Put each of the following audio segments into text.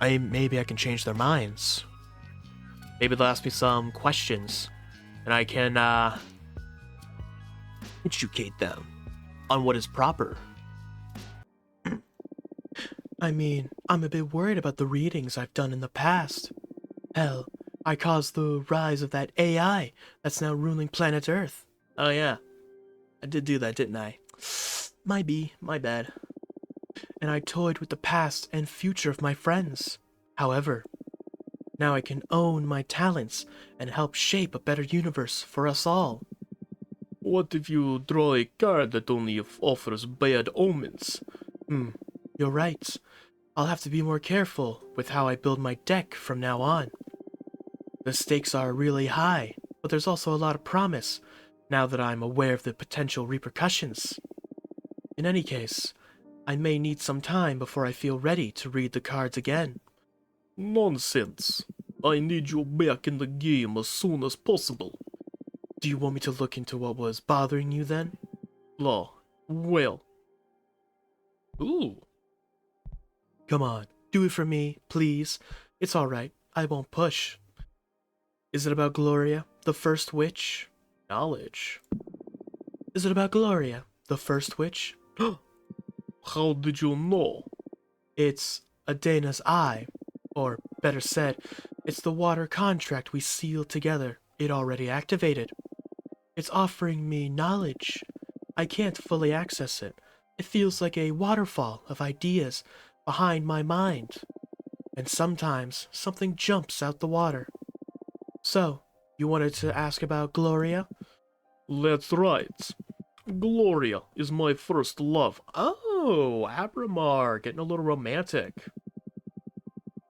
Maybe I can change their minds. Maybe they'll ask me some questions, and I can educate them on what is proper. I mean, I'm a bit worried about the readings I've done in the past. Hell, I caused the rise of that AI that's now ruling planet Earth. Oh yeah, I did do that, didn't I? My bad. And I toyed with the past and future of my friends. However, now I can own my talents and help shape a better universe for us all. What if you draw a card that only offers bad omens? You're right. I'll have to be more careful with how I build my deck from now on. The stakes are really high, but there's also a lot of promise now that I'm aware of the potential repercussions. In any case, I may need some time before I feel ready to read the cards again. Nonsense. I need you back in the game as soon as possible. Do you want me to look into what was bothering you then? La, well. Ooh. Come on, do it for me, please. It's alright, I won't push. Is it about Gloria, the first witch? Knowledge. Is it about Gloria, the first witch? How did you know? It's Adena's eye. Or, better said, it's the water contract we sealed together. It already activated. It's offering me knowledge. I can't fully access it. It feels like a waterfall of ideas behind my mind. And sometimes something jumps out the water. So, you wanted to ask about Gloria? That's right. Gloria is my first love. Oh, Abramar, getting a little romantic.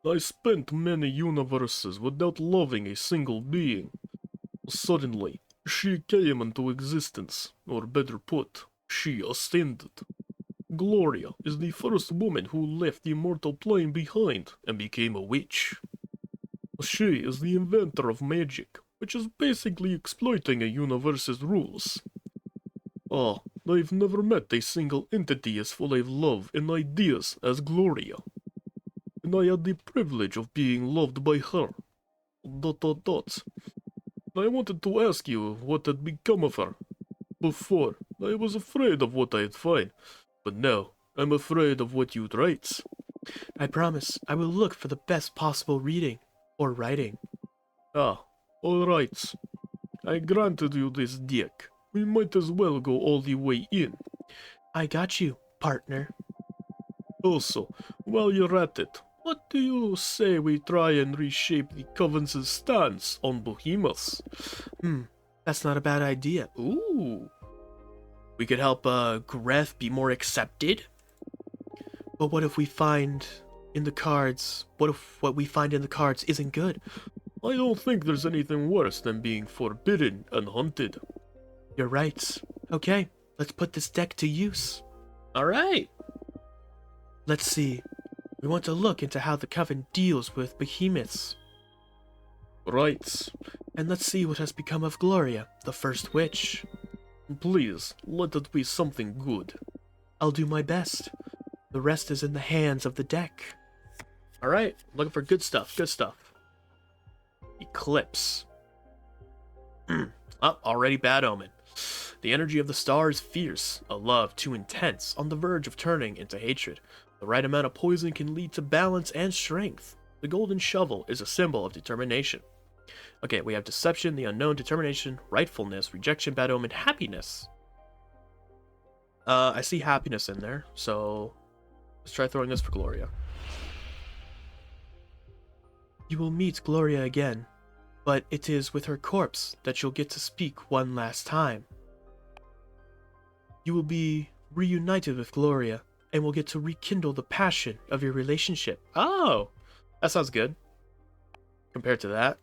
I spent many universes without loving a single being. Suddenly, she came into existence, or better put, she ascended. Gloria is the first woman who left the immortal plane behind and became a witch. She is the inventor of magic, which is basically exploiting a universe's rules. Ah, I've never met a single entity as full of love and ideas as Gloria. And I had the privilege of being loved by her. ... I wanted to ask you what had become of her. Before, I was afraid of what I'd find, but now I'm afraid of what you'd write. I promise I will look for the best possible reading or writing. Ah, alright. I granted you this deck. We might as well go all the way in. I got you, partner. Also, while you're at it, what do you say we try and reshape the Coven's stance on behemoths? That's not a bad idea. Ooh. We could help Greth be more accepted. But what if we find in the cards, what if what we find in the cards isn't good? I don't think there's anything worse than being forbidden and hunted. You're right. Okay, let's put this deck to use. Alright. Let's see. We want to look into how the Coven deals with behemoths. Right. And let's see what has become of Gloria, the first witch. Please, let it be something good. I'll do my best. The rest is in the hands of the deck. Alright, looking for good stuff, good stuff. Eclipse. Oh, already bad omen. The energy of the star is fierce, a love too intense, on the verge of turning into hatred. The right amount of poison can lead to balance and strength. The golden shovel is a symbol of determination. Okay, we have deception, the unknown, determination, rightfulness, rejection, bad omen, happiness. I see happiness in there, so let's try throwing this for Gloria. You will meet Gloria again, but it is with her corpse that you'll get to speak one last time. You will be reunited with Gloria, and will get to rekindle the passion of your relationship. Oh, that sounds good. Compared to that.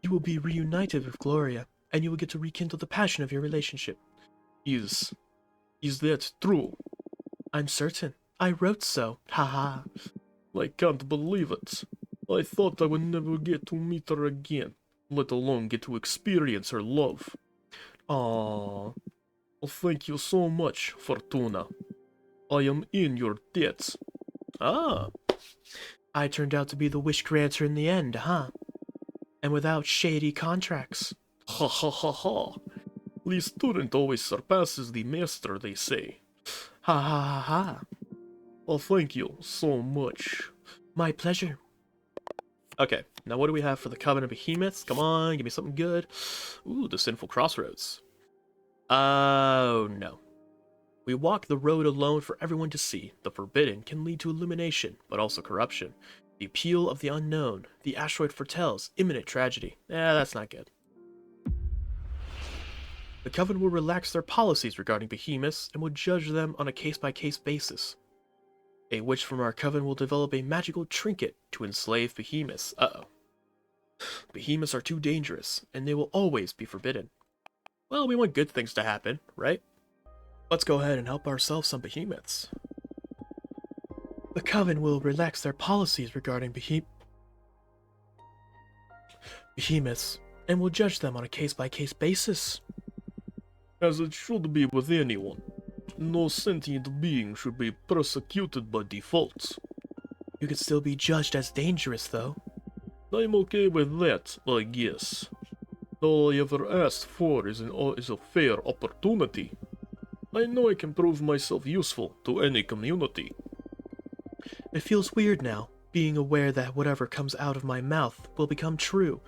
You will be reunited with Gloria, and you will get to rekindle the passion of your relationship. Is that true? I'm certain. I wrote so. Haha. I can't believe it. I thought I would never get to meet her again, let alone get to experience her love. Aww. Well, thank you so much, Fortuna. I am in your debt. Oh, I turned out to be the wish granter in the end, huh? And without shady contracts. Ha ha ha ha. The student always surpasses the master, they say. Ha ha ha ha. Well, thank you so much. My pleasure. Okay, now what do we have for the Coven of Behemoths? Come on, give me something good. Ooh, the Sinful Crossroads. Oh, no. We walk the road alone for everyone to see. The forbidden can lead to illumination, but also corruption. The appeal of the unknown. The asteroid foretells imminent tragedy. That's not good. The Coven will relax their policies regarding behemoths and will judge them on a case-by-case basis. A witch from our coven will develop a magical trinket to enslave behemoths. Uh-oh. Behemoths are too dangerous, and they will always be forbidden. Well, we want good things to happen, right? Let's go ahead and help ourselves some behemoths. The coven will relax their policies regarding behemoths, and will judge them on a case-by-case basis. As it should be with anyone. No sentient being should be persecuted by default. You could still be judged as dangerous, though. I'm okay with that, I guess. All I ever asked for is a fair opportunity. I know I can prove myself useful to any community. It feels weird now, being aware that whatever comes out of my mouth will become true.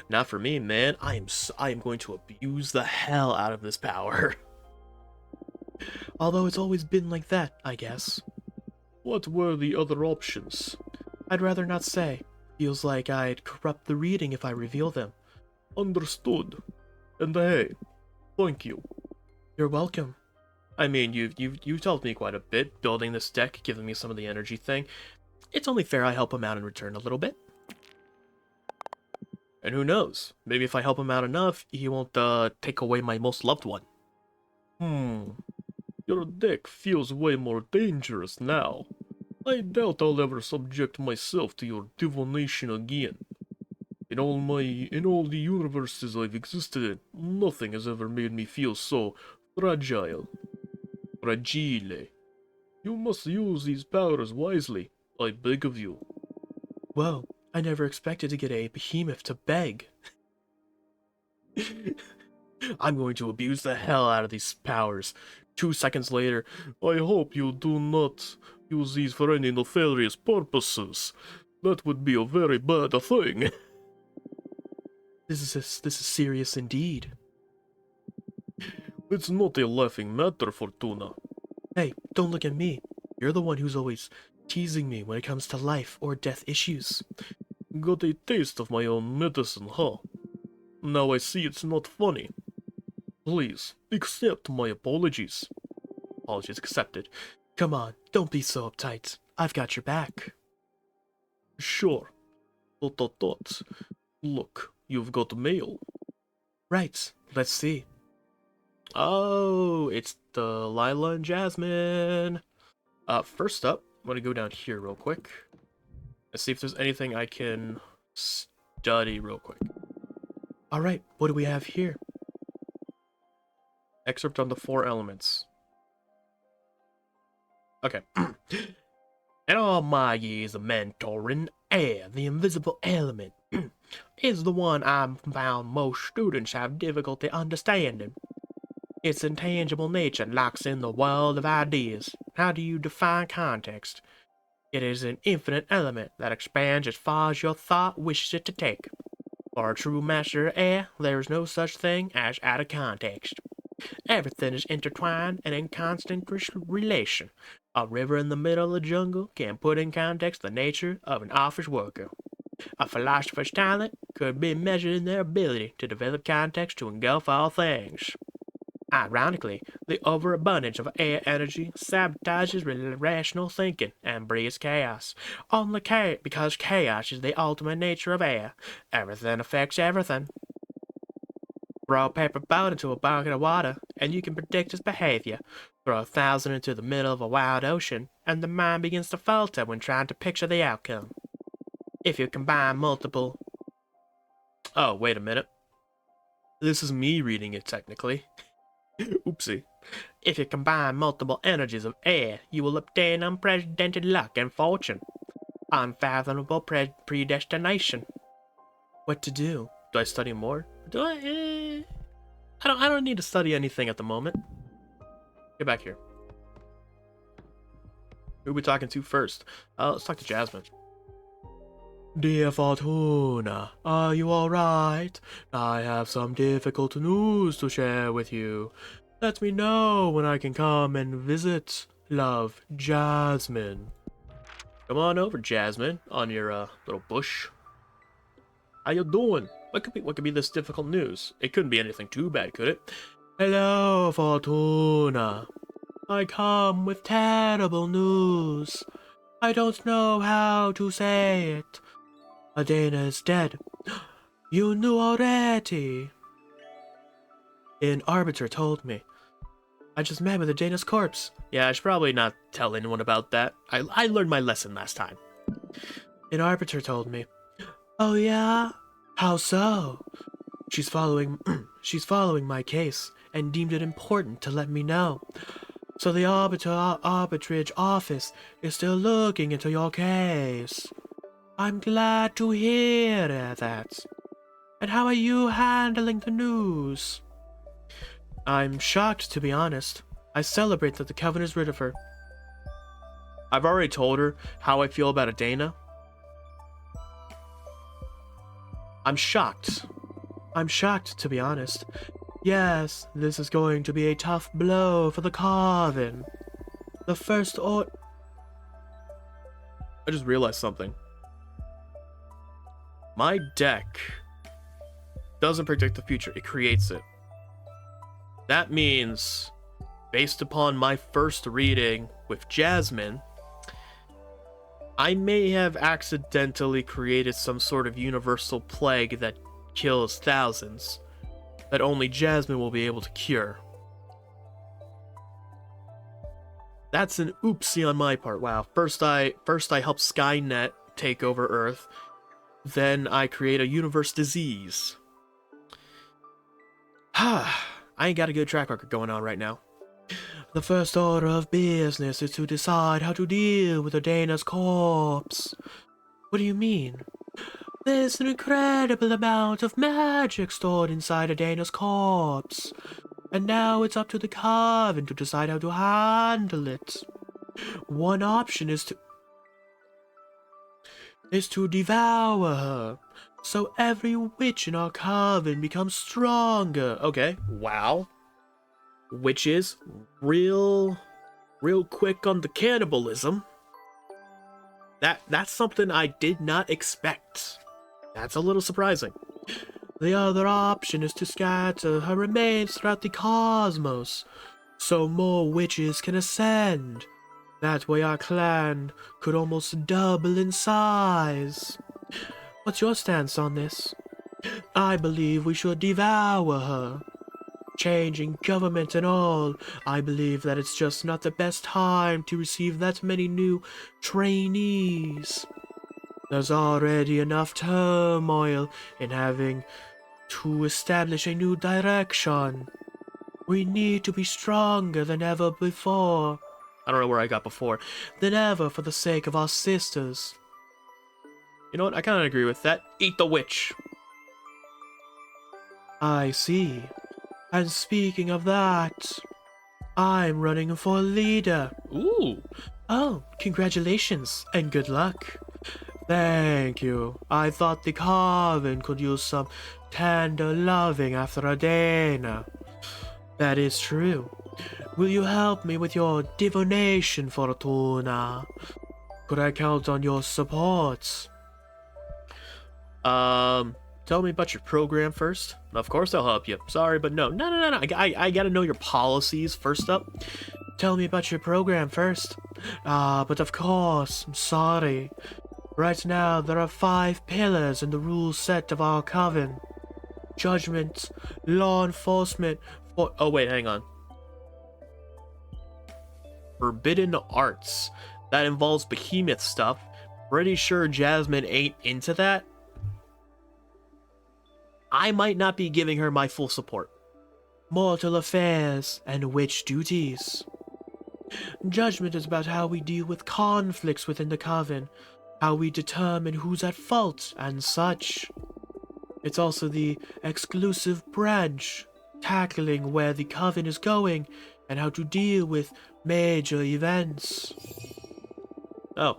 Not for me, man. I am going to abuse the hell out of this power. Although it's always been like that, I guess. What were the other options? I'd rather not say. Feels like I'd corrupt the reading if I reveal them. Understood. And hey, thank you. You're welcome. I mean, you've helped me quite a bit, building this deck, giving me some of the energy thing. It's only fair I help him out in return a little bit. And who knows? Maybe if I help him out enough, he won't take away my most loved one. Your deck feels way more dangerous now. I doubt I'll ever subject myself to your divination again. In all the universes I've existed in, nothing has ever made me feel so fragile. Fragile. You must use these powers wisely, I beg of you. Whoa, I never expected to get a behemoth to beg. I'm going to abuse the hell out of these powers. 2 seconds later, I hope you do not use these for any nefarious purposes. That would be a very bad thing. This is serious indeed. It's not a laughing matter, Fortuna. Hey, don't look at me. You're the one who's always teasing me when it comes to life or death issues. Got a taste of my own medicine, huh? Now I see it's not funny. Please, accept my apologies. Apologies accepted. Come on, don't be so uptight. I've got your back. Sure. Look, you've got mail. Right, let's see. Oh, it's the Lila and Jasmine. First up, I'm gonna go down here real quick. Let's see if there's anything I can study real quick. Alright, what do we have here? Excerpt on the 4 elements. Okay. In all my years of mentoring, air, the invisible element, is the one I've found most students have difficulty understanding. Its intangible nature locks in the world of ideas. How do you define context? It is an infinite element that expands as far as your thought wishes it to take. For a true master of air, there is no such thing as out of context. Everything is intertwined and in constant relation. A river in the middle of the jungle can put in context the nature of an office worker. A philosopher's talent could be measured in their ability to develop context to engulf all things. Ironically, the overabundance of air energy sabotages rational thinking and breeds chaos. Only because chaos is the ultimate nature of air. Everything affects everything. Throw a paper boat into a bucket of water, and you can predict its behavior. Throw 1,000 into the middle of a wild ocean, and the mind begins to falter when trying to picture the outcome. If you combine multiple... Oh, wait a minute. This is me reading it, technically. Oopsie. If you combine multiple energies of air, you will obtain unprecedented luck and fortune. Unfathomable predestination. What to do? Do I study more? Do I? I don't need to study anything at the moment. Get back here. Who are we talking to first? Let's talk to Jasmine. Dear Fortuna, are you alright? I have some difficult news to share with you. Let me know when I can come and visit. Love, Jasmine. Come on over, Jasmine, on your little bush. How you doing? What could be this difficult news? It couldn't be anything too bad, could it? Hello, Fortuna. I come with terrible news. I don't know how to say it. Adana is dead. You knew already. An arbiter told me. I just met with Adana's corpse. Yeah, I should probably not tell anyone about that. I learned my lesson last time. An arbiter told me. Oh yeah? How so? She's following my case and deemed it important to let me know. So the arbitrage office is still looking into your case. I'm glad to hear that. And how are you handling the news? I'm shocked, to be honest. I celebrate that the coven is rid of her. I've already told her how I feel about Adana. I'm shocked. I'm shocked, to be honest. Yes, this is going to be a tough blow for the coven. The first or... I just realized something. My deck doesn't predict the future, it creates it. That means, based upon my first reading with Jasmine, I may have accidentally created some sort of universal plague that kills thousands, that only Jasmine will be able to cure. That's an oopsie on my part. Wow. First I help Skynet take over Earth. Then I create a universe disease. I ain't got a good track record going on right now. The first order of business is to decide how to deal with Adana's corpse. What do you mean? There's an incredible amount of magic stored inside Adana's corpse. And now it's up to the coven to decide how to handle it. One option is to devour her, so every witch in our coven becomes stronger. Okay, wow. Witches, real quick on the cannibalism. That's something I did not expect. That's a little surprising. The other option is to scatter her remains throughout the cosmos, so more witches can ascend. That way our clan could almost double in size. What's your stance on this? I believe we should devour her. Changing government and all, I believe that it's just not the best time to receive that many new trainees. There's already enough turmoil in having to establish a new direction. We need to be stronger than ever before. I don't know where I got before. Than ever for the sake of our sisters. You know what? I kind of agree with that. Eat the witch. I see. And speaking of that, I'm running for leader. Ooh. Oh, congratulations and good luck. Thank you. I thought the coven could use some tender loving after Adana. That is true. Will you help me with your divination, Fortuna? Could I count on your support? Tell me about your program first. Of course I'll help you. Sorry, but no. No. I gotta know your policies first up. Tell me about your program first. But of course, I'm sorry. Right now, there are 5 pillars in the rule set of our coven. Judgment, law enforcement, oh wait, hang on. Forbidden arts. That involves behemoth stuff. Pretty sure Jasmine ain't into that. I might not be giving her my full support. mortal affairs, and witch duties. Judgment is about how we deal with conflicts within the coven, how we determine who's at fault, and such. It's also the exclusive branch, tackling where the coven is going and how to deal with major events. Oh,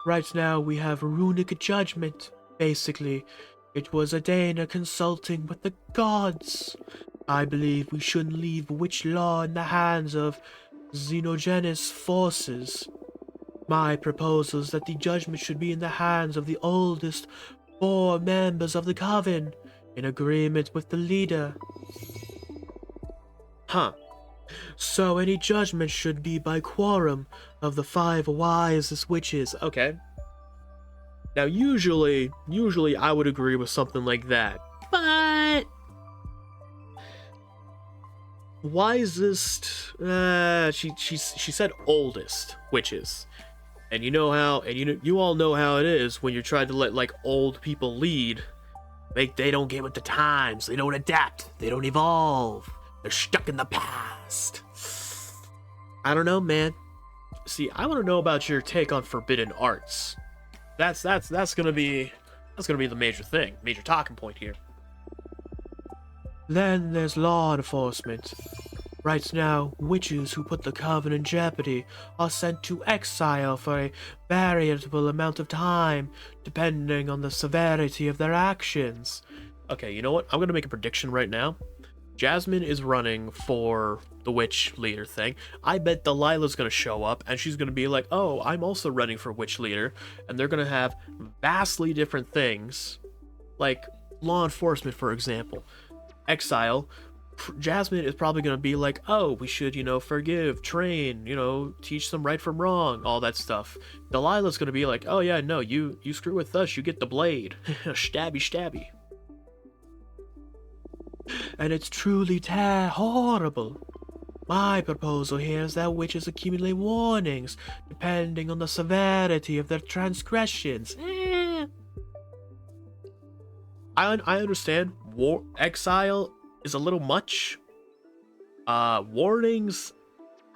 right now we have runic judgment. Basically, it was Adana consulting with the gods. I believe we shouldn't leave witch law in the hands of xenogenous forces. My proposal is that the judgment should be in the hands of the oldest 4 members of the coven, in agreement with the leader. Huh. So any judgment should be by quorum of the 5 wisest witches. Okay. Now usually I would agree with something like that. But wisest, she said oldest witches. And you know how, and you all know how it is when you're trying to let like old people lead. They don't get with the times, they don't adapt, they don't evolve. They're stuck in the past. I don't know, man. See, I want to know about your take on forbidden arts. That's gonna be the major thing, major talking point here. Then there's law enforcement. Right now, witches who put the coven in jeopardy are sent to exile for a variable amount of time, depending on the severity of their actions. Okay, you know what? I'm gonna make a prediction right now. Jasmine is running for the witch leader thing. I bet Delilah's gonna show up and she's gonna be like, oh, I'm also running for witch leader, and they're gonna have vastly different things. Like law enforcement, for example. Exile. Jasmine is probably going to be like, oh, we should, forgive, train, teach them right from wrong, all that stuff. Delilah's going to be like, oh yeah, no, you screw with us, you get the blade. Stabby, stabby. And it's truly horrible. My proposal here is that witches accumulate warnings, depending on the severity of their transgressions. I understand. Exile is a little much. Warnings,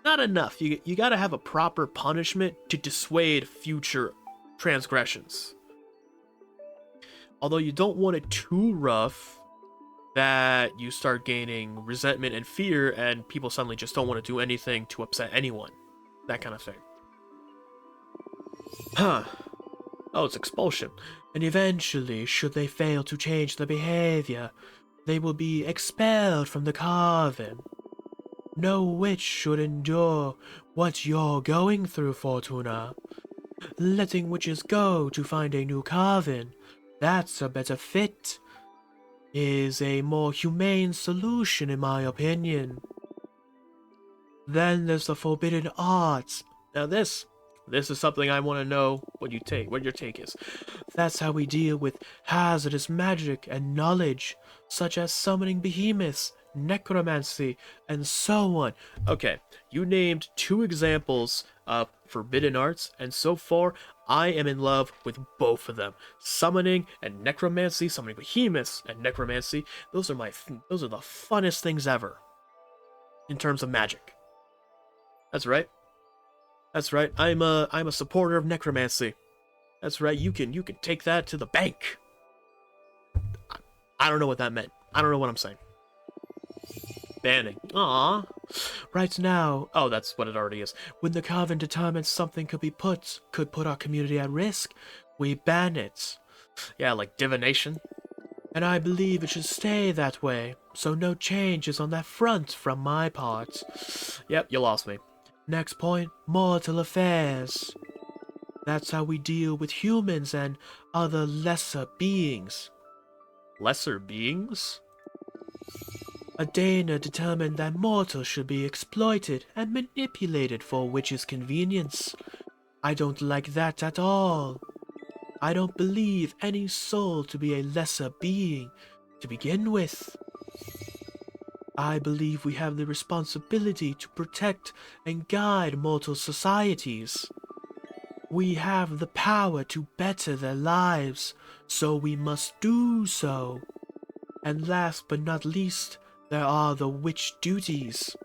not enough. You gotta have a proper punishment to dissuade future transgressions. Although you don't want it too rough that you start gaining resentment and fear and people suddenly just don't want to do anything to upset anyone. That kind of thing. Huh. Oh, it's expulsion. And eventually, should they fail to change their behavior, they will be expelled from the coven. No witch should endure what you're going through, Fortuna. Letting witches go to find a new coven, that's a better fit. Is a more humane solution, in my opinion. Then there's the forbidden arts. Now this is something I want to know what your take is. That's how we deal with hazardous magic and knowledge, such as summoning behemoths, necromancy, and so on. Okay, you named 2 examples of forbidden arts, and so far, I am in love with both of them. Summoning and necromancy, summoning behemoths and necromancy, those are the funnest things ever. In terms of magic. That's right. That's right. I'm a supporter of necromancy. That's right. You can take that to the bank. I don't know what that meant. I don't know what I'm saying. Banning. Aww. Right now. Oh, that's what it already is. When the coven determines something could put our community at risk, we ban it. Yeah, like divination. And I believe it should stay that way, so no changes on that front from my part. Yep, you lost me. Next point, mortal affairs. That's how we deal with humans and other lesser beings. Lesser beings? Adana determined that mortals should be exploited and manipulated for witches' convenience. I don't like that at all. I don't believe any soul to be a lesser being to begin with. I believe we have the responsibility to protect and guide mortal societies. We have the power to better their lives, so we must do so. And last but not least, there are the witch duties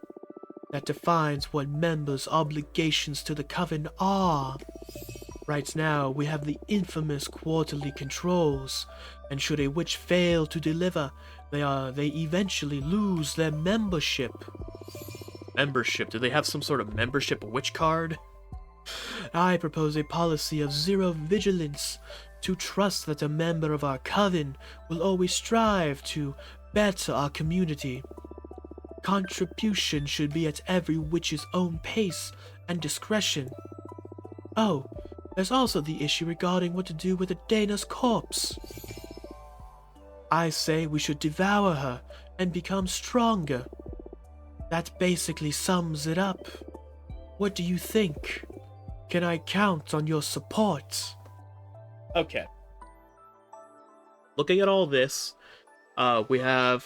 that defines what members' obligations to the coven are. Right now, we have the infamous quarterly controls, and should a witch fail to deliver, they eventually lose their membership. Membership? Do they have some sort of membership witch card? I propose a policy of zero vigilance, to trust that a member of our coven will always strive to better our community. Contribution should be at every witch's own pace and discretion. Oh, there's also the issue regarding what to do with Adena's corpse. I say we should devour her and become stronger. That basically sums it up. What do you think? Can I count on your support? Okay. Looking at all this, we have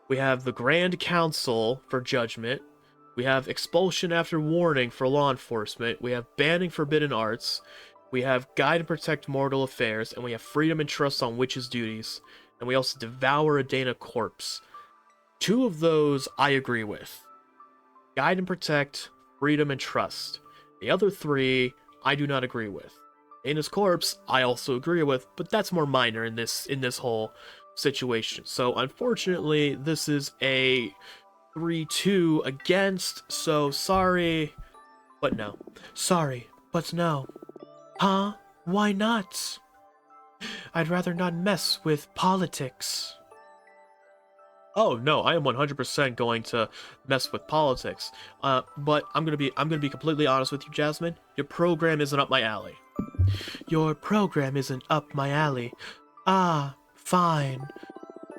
the Grand Council for judgment. We have expulsion after warning for law enforcement. We have banning forbidden arts. We have guide and protect mortal affairs, and we have freedom and trust on witches' duties. And we also devour Adena corpse. 2 of those I agree with. Guide and protect, freedom and trust. The other 3 I do not agree with. Adena's corpse I also agree with, but that's more minor in this whole situation. So unfortunately, this is a 3-2 against, so sorry, but no. Sorry, but no. Huh? Why not? I'd rather not mess with politics. Oh no, I am 100% going to mess with politics. But I'm gonna be completely honest with you, Jasmine. Your program isn't up my alley. Your program isn't up my alley. Ah, fine.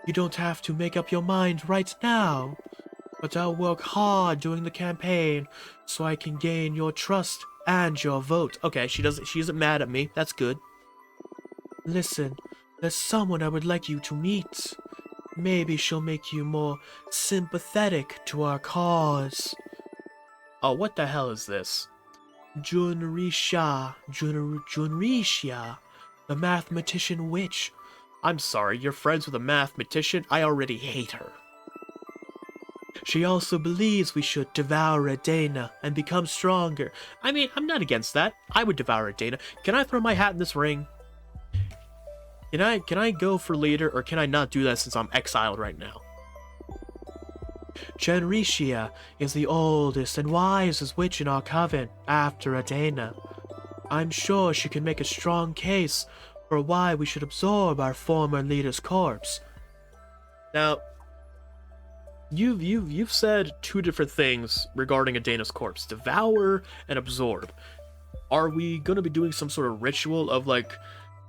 You don't have to make up your mind right now. But I'll work hard during the campaign so I can gain your trust and your vote. Okay, she isn't mad at me. That's good. Listen, there's someone I would like you to meet. Maybe she'll make you more sympathetic to our cause. Oh, what the hell is this? Junrisha, the mathematician witch. I'm sorry, you're friends with a mathematician? I already hate her. She also believes we should devour Adena and become stronger. I mean, I'm not against that. I would devour Adena. Can I throw my hat in this ring? Can I go for leader, or can I not do that since I'm exiled right now? Genricia is the oldest and wisest witch in our coven, after Adena. I'm sure she can make a strong case for why we should absorb our former leader's corpse. Now, you've said 2 different things regarding Adena's corpse: devour and absorb. Are we gonna be doing some sort of ritual of like,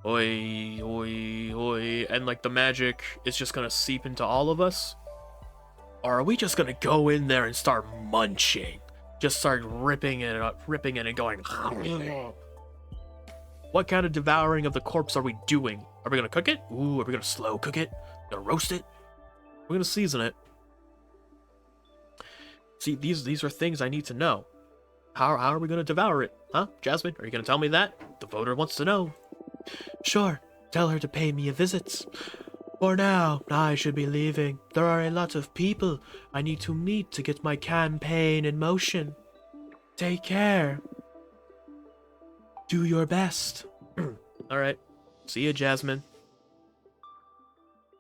oi, oi, oi, and like the magic is just gonna seep into all of us? Or are we just gonna go in there and start munching? Just start ripping it and going. What kind of devouring of the corpse are we doing? Are we gonna cook it? Ooh, are we gonna slow cook it? Gonna roast it? We're gonna season it. See, these are things I need to know. How are we gonna devour it? Huh? Jasmine, are you gonna tell me that? The voter wants to know. Sure, tell her to pay me a visit. For now, I should be leaving. There are a lot of people I need to meet to get my campaign in motion. Take care. Do your best. Alright. See ya, Jasmine.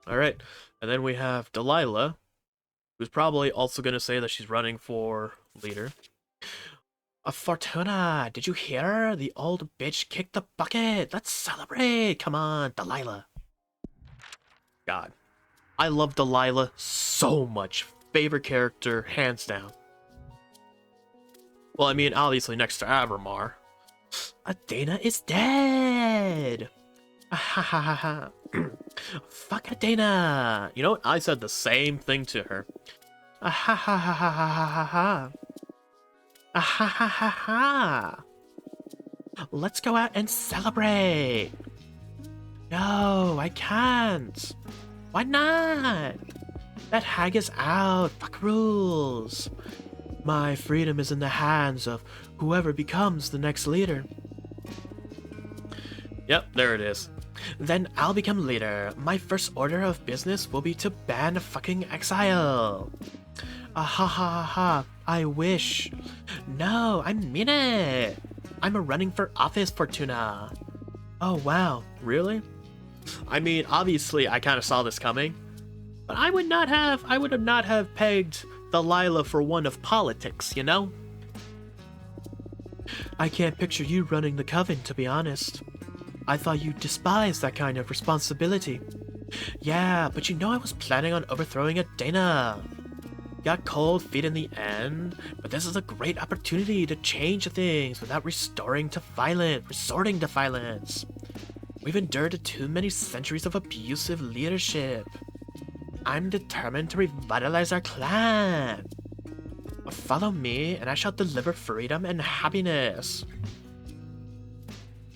Alright. And then we have Delilah, who's probably also going to say that she's running for leader. Fortuna, did you hear her? The old bitch kicked the bucket. Let's celebrate. Come on, Delilah. God. I love Delilah so much. Favorite character, hands down. Well, I mean, obviously next to Avramar. Adena is dead! Ha ha ha ha. Fuck Adena! You know what? I said the same thing to her. Ha ha ha ha ha ha ha. Ha ha ha ha. Let's go out and celebrate! No, I can't. Why not? That hag is out. Fuck rules. My freedom is in the hands of whoever becomes the next leader. Yep, there it is. Then I'll become leader. My first order of business will be to ban fucking exile. Ah ha ha ha ha. I wish. No, I mean it. I'm running for office, Fortuna. Oh wow, really? I mean, obviously I kind of saw this coming, but I would have not have pegged Delilah for one of politics, you know? I can't picture you running the coven, to be honest. I thought you despised that kind of responsibility. Yeah, but you know I was planning on overthrowing Adana. Got cold feet in the end, but this is a great opportunity to change things without resorting to violence. We've endured too many centuries of abusive leadership. I'm determined to revitalize our clan. Follow me, and I shall deliver freedom and happiness.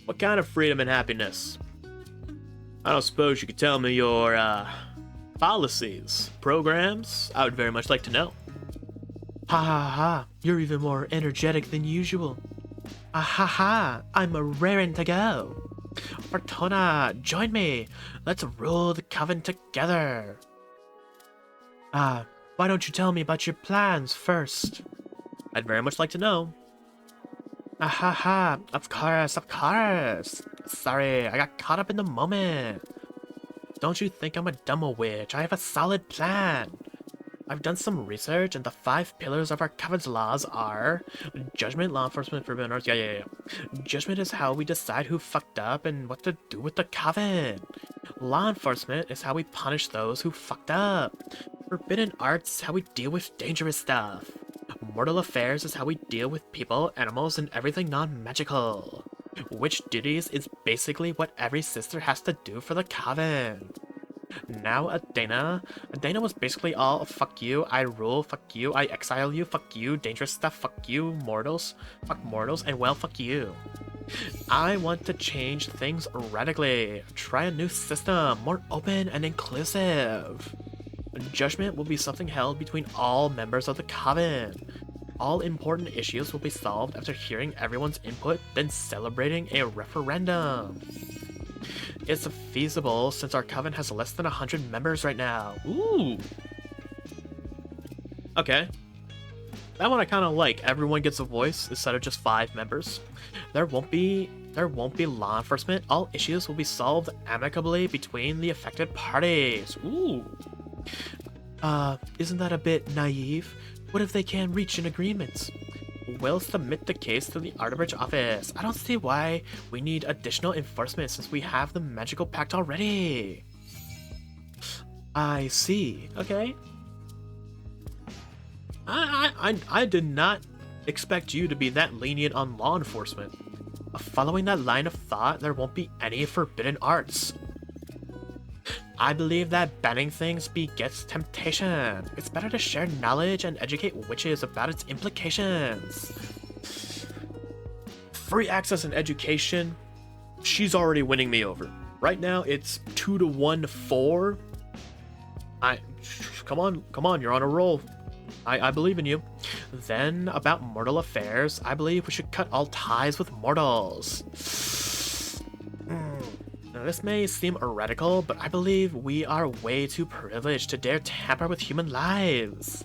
What kind of freedom and happiness? I don't suppose you could tell me your, policies, programs? I would very much like to know. Ha ha ha, you're even more energetic than usual. Ah ha ha, I'm raring to go. Fortuna, join me. Let's rule the coven together. Why don't you tell me about your plans first? I'd very much like to know. Ah ha ha, of course. Sorry, I got caught up in the moment. Don't you think I'm a dumb witch? I have a solid plan. I've done some research, and the 5 pillars of our coven's laws are judgment, law enforcement, forbidden arts. Yeah. Judgment is how we decide who fucked up and what to do with the coven. Law enforcement is how we punish those who fucked up. Forbidden arts is how we deal with dangerous stuff. Mortal affairs is how we deal with people, animals, and everything non-magical. Witch duties is basically what every sister has to do for the coven. Now Adana was basically all fuck you, I rule, fuck you, I exile you, fuck you, dangerous stuff, fuck you, mortals, fuck mortals, and well, fuck you. I want to change things radically, try a new system, more open and inclusive. Judgment will be something held between all members of the coven. All important issues will be solved after hearing everyone's input, then celebrating a referendum. It's feasible since our coven has less than 100 members right now. Ooh. Okay. That one I kind of like. Everyone gets a voice instead of just 5 members. There won't be law enforcement. All issues will be solved amicably between the affected parties. Ooh. Isn't that a bit naive? What if they can't reach an agreement? We'll submit the case to the Arterbridge office. I don't see why we need additional enforcement since we have the magical pact already. I see. Okay. I did not expect you to be that lenient on law enforcement. Following that line of thought, there won't be any forbidden arts. I believe that banning things begets temptation. It's better to share knowledge and educate witches about its implications. Free access and education. She's already winning me over. Right now, it's 2 to 1 4. Come on, you're on a roll. I believe in you. Then, about mortal affairs, I believe we should cut all ties with mortals. Now, this may seem heretical, but I believe we are way too privileged to dare tamper with human lives.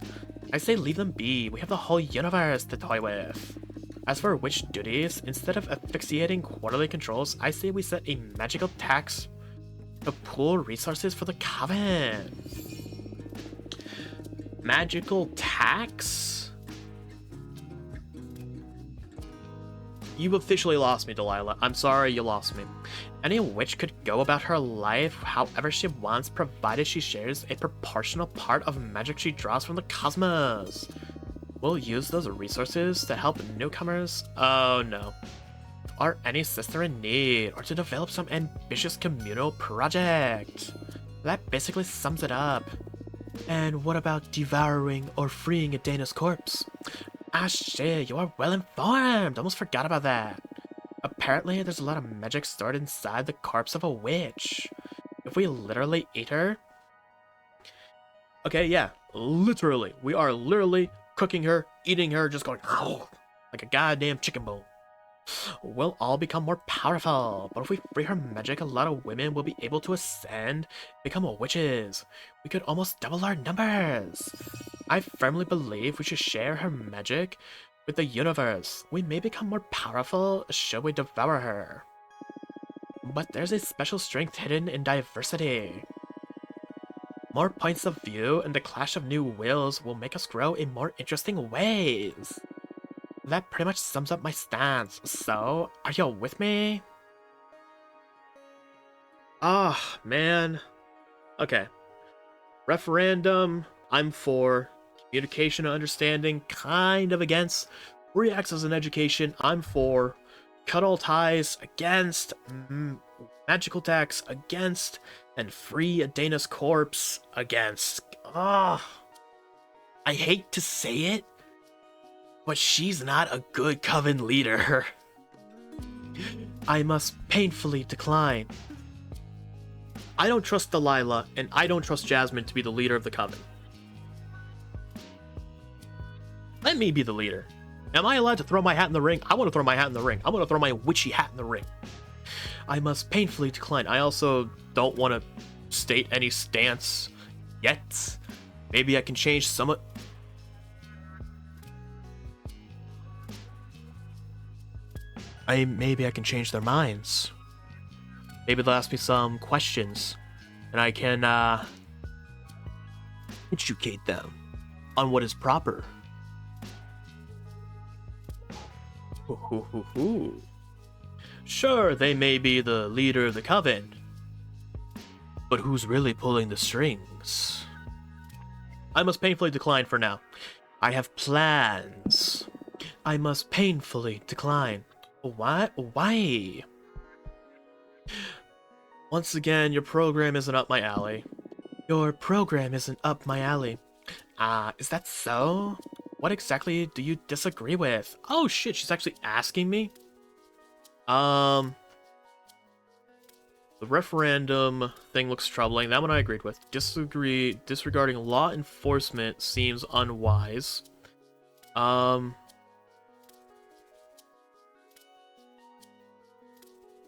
I say leave them be, we have the whole universe to toy with. As for witch duties, instead of asphyxiating quarterly controls, I say we set a magical tax to pool resources for the coven. Magical tax? You've officially lost me, Delilah. I'm sorry you lost me. Any witch could go about her life however she wants, provided she shares a proportional part of magic she draws from the cosmos. We'll use those resources to help newcomers. Oh no. Or any sister in need, or to develop some ambitious communal project. That basically sums it up. And what about devouring or freeing Adana's corpse? Ah shit, you are well informed! Almost forgot about that. Apparently, there's a lot of magic stored inside the corpse of a witch. If we literally eat her... Okay, yeah, literally. We are literally cooking her, eating her, just going like a goddamn chicken bone. We'll all become more powerful, but if we free her magic, a lot of women will be able to ascend, become witches. We could almost double our numbers. I firmly believe we should share her magic with the universe. We may become more powerful should we devour her. But there's a special strength hidden in diversity. More points of view and the clash of new wills will make us grow in more interesting ways. That pretty much sums up my stance, so are you with me? Ah, man. Okay. Referendum, I'm for. Communication and understanding, kind of against. Free access and education, I'm for. Cut all ties, against. Magical tax, against. And free Adana's corpse, against. Ah. I hate to say it, but she's not a good coven leader. I must painfully decline. I don't trust Delilah, and I don't trust Jasmine to be the leader of the coven. Let me be the leader. Am I allowed to throw my hat in the ring? I want to throw my hat in the ring. I want to throw my witchy hat in the ring. I must painfully decline. I also don't want to state any stance yet. Maybe I can change some of... Maybe I can change their minds. Maybe they'll ask me some questions, and I can, educate them on what is proper. Sure, they may be the leader of the coven, but who's really pulling the strings? I must painfully decline for now. I have plans. I must painfully decline. What? Why? Once again, your program isn't up my alley. Your program isn't up my alley. Is that so? What exactly do you disagree with? Oh shit, she's actually asking me? The referendum thing looks troubling. That one I agreed with. Disregarding law enforcement seems unwise.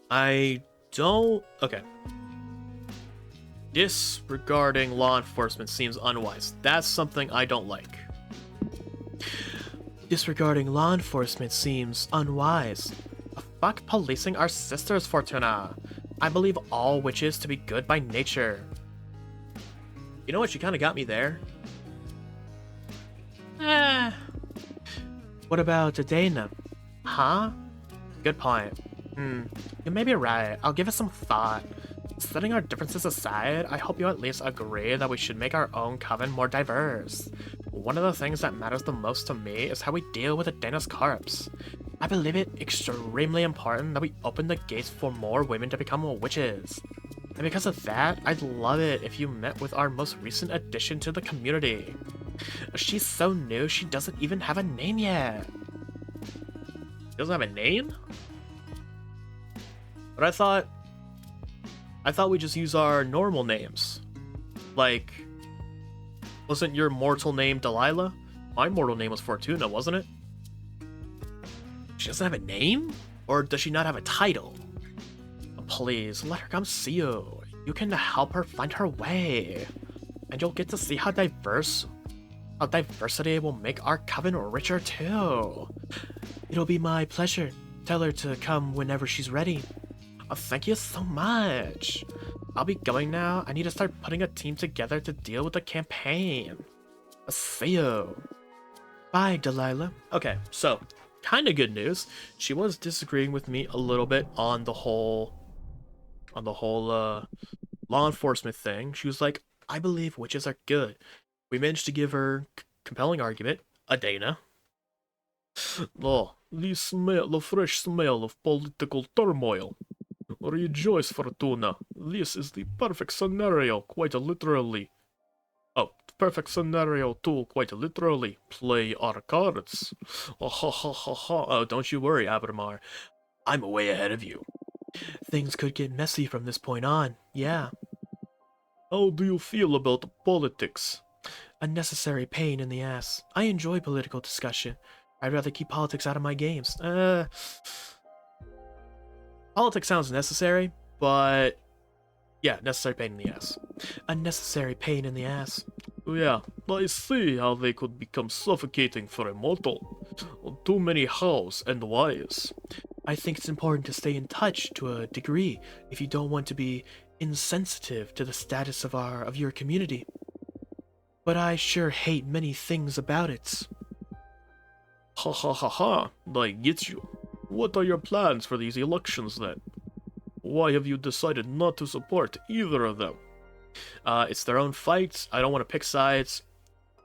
I don't... Okay. Disregarding law enforcement seems unwise. That's something I don't like. Disregarding law enforcement seems unwise. Fuck policing our sisters, Fortuna. I believe all witches to be good by nature. You know what? You kind of got me there. What about Adana? Huh? Good point. You may be right. I'll give it some thought. Setting our differences aside, I hope you at least agree that we should make our own coven more diverse. One of the things that matters the most to me is how we deal with Adana's corpse. I believe it extremely important that we open the gates for more women to become witches. And because of that, I'd love it if you met with our most recent addition to the community. She's so new, she doesn't even have a name yet. She doesn't have a name? But I thought we just use our normal names. Like, wasn't your mortal name Delilah? My mortal name was Fortuna, wasn't it? She doesn't have a name? Or does she not have a title? Please, let her come see you. You can help her find her way. And you'll get to see how diversity will make our coven richer too. It'll be my pleasure. Tell her to come whenever she's ready. Thank you so much. I'll be going now. I need to start putting a team together to deal with the campaign. See you. Bye, Delilah. Okay, so, kind of good news. She was disagreeing with me a little bit on the whole law enforcement thing. She was like, I believe witches are good. We managed to give her compelling argument. Adana. Oh, the fresh smell of political turmoil. Rejoice, Fortuna. This is the perfect scenario, quite literally. Oh, perfect scenario to, quite literally, play our cards. Oh, ha ha ha ha. Oh, don't you worry, Abramar. I'm way ahead of you. Things could get messy from this point on, yeah. How do you feel about politics? A necessary pain in the ass. I enjoy political discussion. I'd rather keep politics out of my games. Politics sounds necessary, but yeah, necessary pain in the ass. A necessary pain in the ass. Yeah, I see how they could become suffocating for a mortal. Too many hows and whys. I think it's important to stay in touch to a degree if you don't want to be insensitive to the status of your community. But I sure hate many things about it. Ha ha ha ha, I get you. What are your plans for these elections then? Why have you decided not to support either of them? It's their own fight. I don't want to pick sides.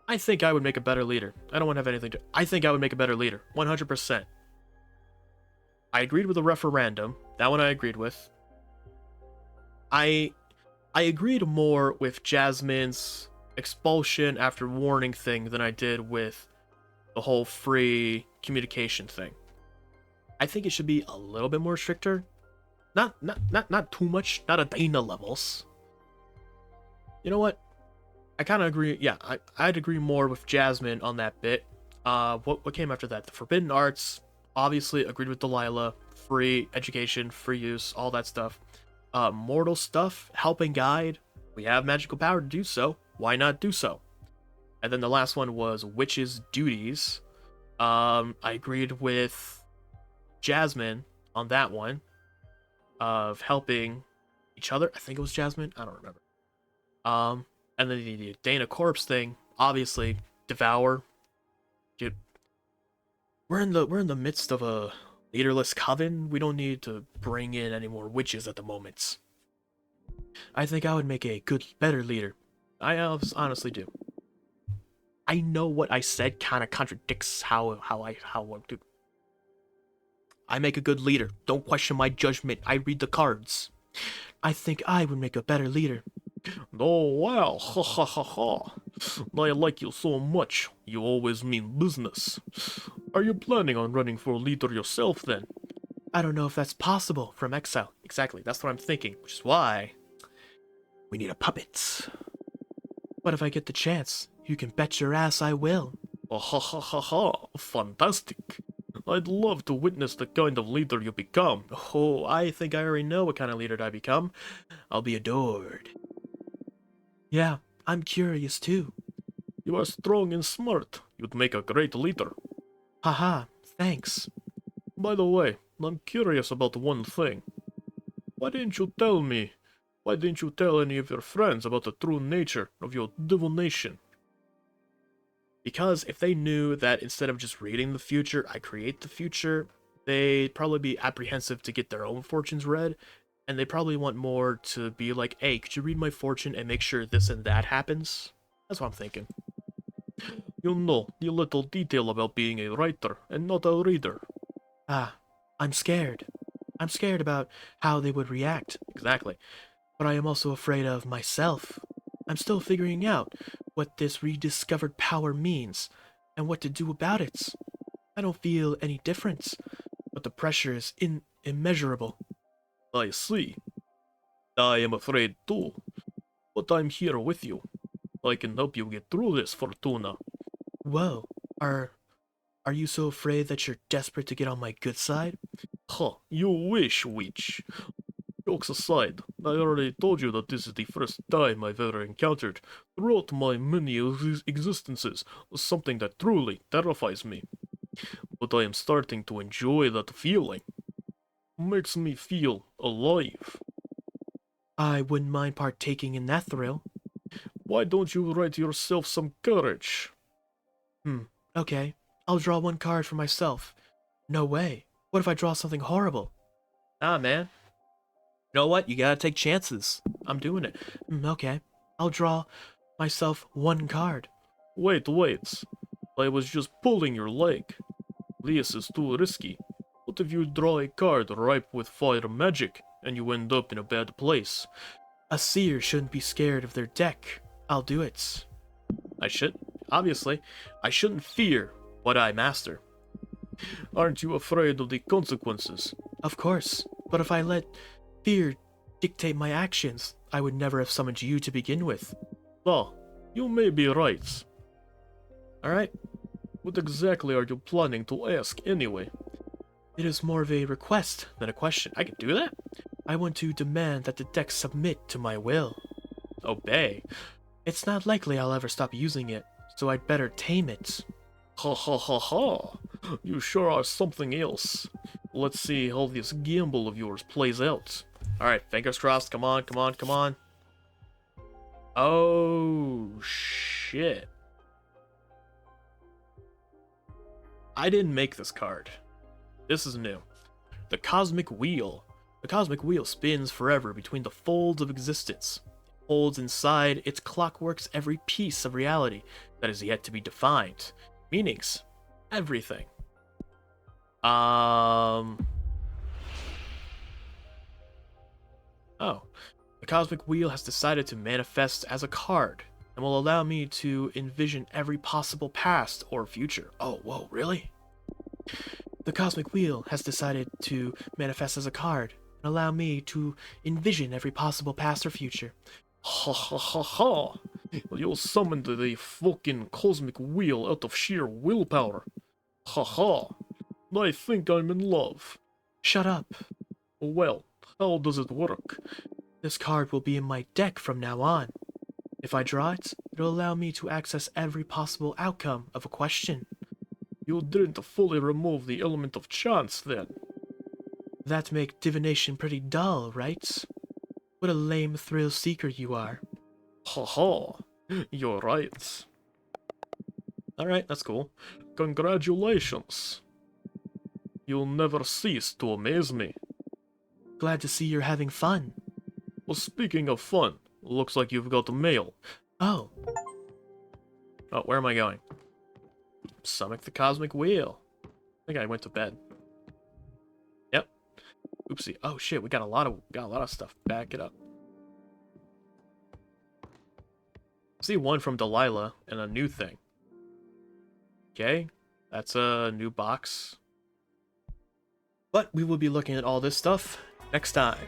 I think I would make a better leader. I don't want to have anything to... I think I would make a better leader. 100%. I agreed with the referendum. That one I agreed with. I agreed more with Jasmine's expulsion after warning thing than I did with the whole free communication thing. I think it should be a little bit more stricter. Not too much. Not at Dana levels. You know what? I kind of agree. Yeah, I'd agree more with Jasmine on that bit. What came after that? The Forbidden Arts. Obviously, agreed with Delilah. Free education, free use, all that stuff. Mortal stuff, helping guide. We have magical power to do so. Why not do so? And then the last one was witches' duties. I agreed with Jasmine on that one. Of helping each other. I think it was Jasmine. I don't remember. And then the Dana corpse thing. Obviously, devour. Dude, we're in the midst of a leaderless coven. We don't need to bring in any more witches at the moment. I think I would make a better leader. I honestly do. I know what I said kind of contradicts how I do. I make a good leader. Don't question my judgment. I read the cards. I think I would make a better leader. Oh wow, ha ha ha ha. I like you so much. You always mean business. Are you planning on running for leader yourself then? I don't know if that's possible from exile. Exactly, that's what I'm thinking, which is why we need a puppet. But if I get the chance, you can bet your ass I will. Oh, ha ha ha ha, fantastic. I'd love to witness the kind of leader you become. Oh, I think I already know what kind of leader I become. I'll be adored. Yeah, I'm curious too. You are strong and smart. You'd make a great leader. Haha, thanks. By the way, I'm curious about one thing. Why didn't you tell any of your friends about the true nature of your divination? Because if they knew that instead of just reading the future, I create the future, they'd probably be apprehensive to get their own fortunes read, and they probably want more to be like, hey, could you read my fortune and make sure this and that happens? That's what I'm thinking. You know, the little detail about being a writer and not a reader. Ah, I'm scared. I'm scared about how they would react. Exactly. But I am also afraid of myself. I'm still figuring out what this rediscovered power means and what to do about it. I don't feel any difference, but the pressure is immeasurable. I see. I am afraid too, but I'm here with you. I can help you get through this, Fortuna. Whoa, are you so afraid that you're desperate to get on my good side? Huh, you wish, witch. Jokes aside, I already told you that this is the first time I've ever encountered, throughout my many existences, something that truly terrifies me. But I am starting to enjoy that feeling. Makes me feel alive. I wouldn't mind partaking in that thrill. Why don't you write yourself some courage? Okay. I'll draw one card for myself. No way. What if I draw something horrible? Ah, man. You know what? You gotta take chances. I'm doing it. Okay. I'll draw myself one card. Wait. I was just pulling your leg. This is too risky. What if you draw a card ripe with fire magic, and you end up in a bad place? A seer shouldn't be scared of their deck. I'll do it. Obviously, I shouldn't fear what I master. Aren't you afraid of the consequences? Of course, but if I let fear dictate my actions, I would never have summoned you to begin with. Ah, you may be right. Alright. What exactly are you planning to ask anyway? It is more of a request than a question. I can do that? I want to demand that the deck submit to my will. Obey? It's not likely I'll ever stop using it, so I'd better tame it. Ha ha ha ha. You sure are something else. Let's see how this gamble of yours plays out. Alright, fingers crossed. Come on, come on, come on. Oh, shit. I didn't make this card. This is new. The Cosmic Wheel. The Cosmic Wheel spins forever between the folds of existence. It holds inside its clockworks every piece of reality that is yet to be defined. Meanings. Everything. Oh. The Cosmic Wheel has decided to manifest as a card and will allow me to envision every possible past or future. Oh, whoa, really? The Cosmic Wheel has decided to manifest as a card and allow me to envision every possible past or future. Ha ha ha ha. You summoned the fucking Cosmic Wheel out of sheer willpower. Ha ha. I think I'm in love. Shut up. Well, how does it work? This card will be in my deck from now on. If I draw it, it'll allow me to access every possible outcome of a question. You didn't fully remove the element of chance, then. That make divination pretty dull, right? What a lame thrill seeker you are. Ha ha. You're right. Alright, that's cool. Congratulations. You'll never cease to amaze me. Glad to see you're having fun. Well, speaking of fun, looks like you've got mail. Oh. Oh, where am I going? Summon the Cosmic Wheel. I think I went to bed. Yep. Oopsie. Oh shit, we got a lot of stuff. Back it up. See one from Delilah and a new thing. Okay, that's a new box. But we will be looking at all this stuff next time.